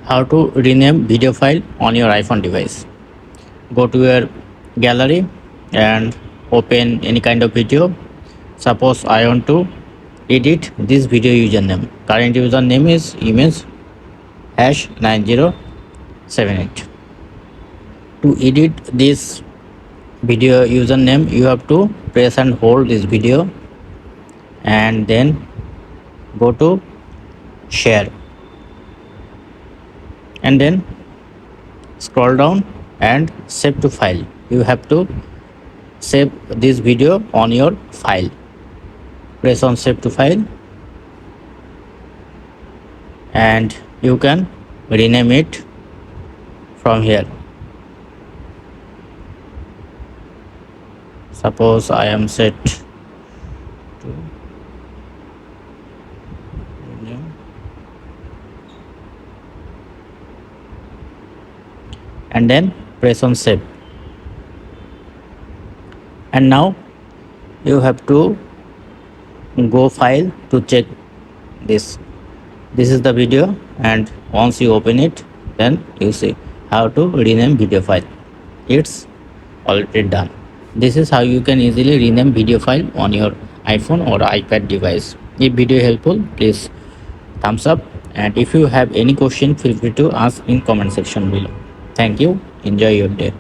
How to rename video file on your iPhone device. Go to your gallery and open any kind of video. Suppose I want to edit this video username. Current username is image hash 9078. To edit this video username, you have to press and hold this video and then go to share and then scroll down and save to file. You have to save this video on your file. Press on save to file and you can rename it from here. Suppose I am set to rename and then press on save. And now you have to go file to check this. This is the video, and once you open it, then you see how to rename video file. It's already done. This is how you can easily rename video file on your iPhone or iPad device. If video helpful, please thumbs up, and if you have any question, feel free to ask in comment section below. Thank you. Enjoy your day.